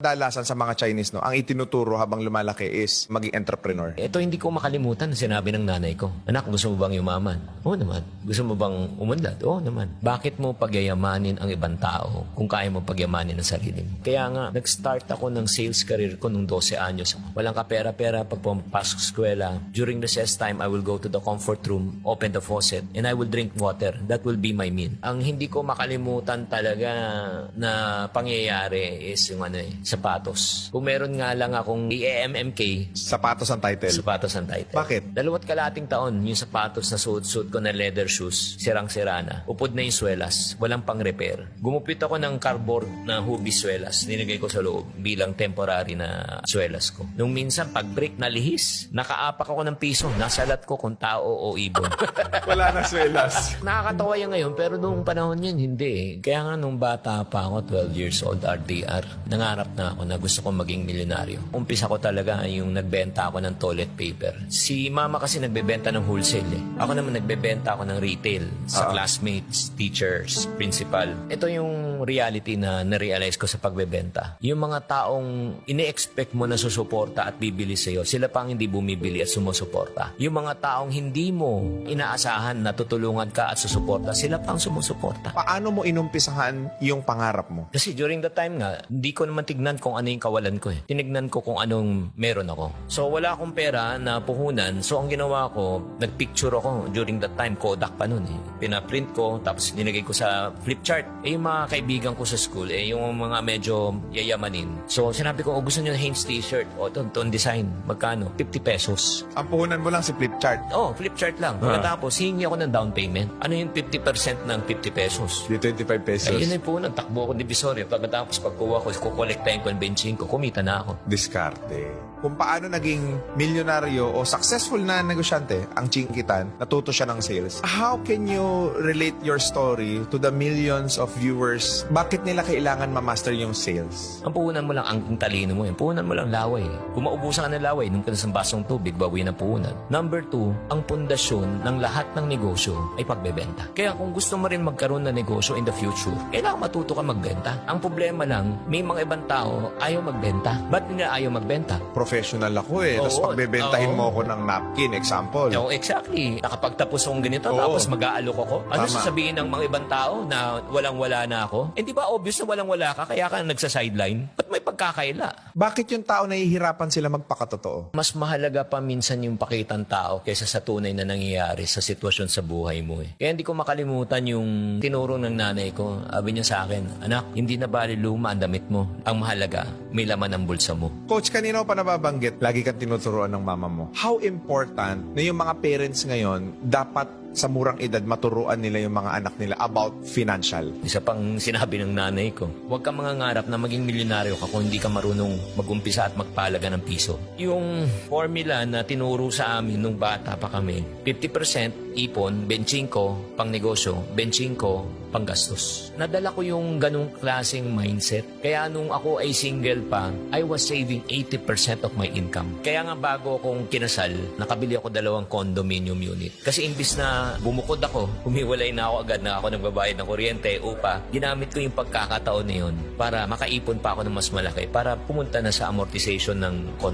Dalasan sa mga Chinese, no, ang itinuturo habang lumalaki is maging entrepreneur. Ito hindi ko makalimutan na sinabi ng nanay ko, anak, gusto mo bang yumaman? Oo naman. Gusto mo bang umunlad? Oo naman. Bakit mo pagyayamanin ang ibang tao kung kaya mo pagyamanin ang sarili mo? Kaya nga, nag-start ako ng sales career ko nung 12 anyos. Walang kapera-pera pag pumapasok sa eskwela. During recess time, I will go to the comfort room, open the faucet, and I will drink water. That will be my meal. Ang hindi ko makalimutan talaga na pangyayari is yung sapatos. Kung meron nga lang akong EMMK, Sapatos ang title. sapatos ang title. Bakit? 2 kalahating taon, yung sapatos na suot-suot ko na leather shoes, sirang-sira na. Upod na yung swelas, walang pang-repair. Gumupit ako ng cardboard na hubis swelas, ninigay ko sa loob bilang temporary na swelas ko. Nung minsan, pag break na lihis, nakaapak ako ng piso, nasalat ko kung tao o ibon. Wala na swelas. Nakakatawa yan ngayon, pero noong panahon yan, hindi eh. Kaya nga nung bata pa ako, 12 years old, RDR, nangarap na ako na gusto kong maging milyonaryo. Umpisa ko talaga yung nagbenta ako ng toilet paper. Si mama kasi nagbebenta ng wholesale eh. Ako naman nagbebenta ako ng retail sa classmates, teachers, principal. Ito yung reality na narealize ko sa pagbebenta. Yung mga taong ine-expect mo na susuporta at bibili sa'yo, sila pang hindi bumibili at sumusuporta. Yung mga taong hindi mo inaasahan na tutulungan ka at susuporta, sila pang sumusuporta. Paano mo inumpisahan yung pangarap mo? Kasi during the time nga, hindi ko naman tignan kung ano yung kawalan ko eh. Tinignan ko kung anong meron ako. So wala akong pera na puhunan. So ang ginawa ko, nagpicture ako during that time, Kodak pa nun eh. Pinaprint ko, tapos dinagay ko sa flip chart. Eh yung mga kaibigan ko sa school, eh yung mga medyo yayamanin. So sinabi ko, gusto nyo na Hanes t-shirt. O ito, design. Magkano? 50 pesos. Ang puhunan mo lang si flip chart. Oh, flip chart lang. Pagkatapos, hingi ako ng down payment. Ano yung 50% ng 50 pesos? Di 25 pesos. Ayun ay po, takbo ako Divisoria. Pagkatapos pagkuha ko, kukolektahin ko ang benching ko, kumita na ako. Diskarte. Kung paano naging milyonaryo o successful na negosyante ang Chinkitan, natuto siya ng sales. How can you relate your story to the millions of viewers? Bakit nila kailangan ma-master yung sales? Ang puhunan mo lang ang talino mo. Yung puhunan mo lang laway. Kung maubusan ka ng laway, nung ka ng basong tubig, bawi ng puhunan. Number 2, ang pundasyon ng lahat ng negosyo ay pagbebenta. Kaya kung gusto mo rin magkaroon ng negosyo in the future, kailangan matuto ka magbenta. Ang problema lang, may mga ibang tao ayaw magbenta. Ba't nila ayaw magbenta? Professional ako eh. Tapos Oo. pagbebentahin Oo. mo ako ng napkin, example. No, exactly. Nakapagtapos akong ganito, Oo. tapos mag-aalok ako. Ano Tama. sasabihin ng mga ibang tao na walang-wala na ako? Eh, di ba obvious na walang-wala ka, kaya ka nagsa-sideline? Ba't may pagkakaila? Bakit yung tao nahihirapan sila magpakatotoo? Mas mahalaga pa minsan yung pakitang tao kaysa sa tunay na nangyayari sa sitwasyon sa buhay mo eh. Kaya hindi ko makalimutan yung tinuro ng nanay ko. Sabi niya sa akin, anak, hindi na bali luma ang damit mo. Ang mahalaga, may laman ang bulsa mo. Coach, kanina pa nababanggit, lagi kang tinuturuan ng mama mo. How important na yung mga parents ngayon dapat sa murang edad maturuan nila yung mga anak nila about financial? Isa pang sinabi ng nanay ko, huwag kang mangangarap na maging milyonaryo ka kung hindi ka marunong mag-umpisa at magpalaga ng piso. Yung formula na tinuro sa amin nung bata pa kami, 50% ipon, benching ko, pang negosyo, benching ko, pang gastos. Nadala ko yung ganung klaseng mindset. Kaya nung ako ay single pa, I was saving 80% of my income. Kaya nga bago akong kinasal, nakabili ako 2 condominium unit. Kasi imbis na bumukod ako, humiwalay na ako agad na ako nagbabayad ng kuryente, upa, ginamit ko yung pagkakataon na yun para makaipon pa ako ng mas malaki para pumunta na sa amortization ng condo.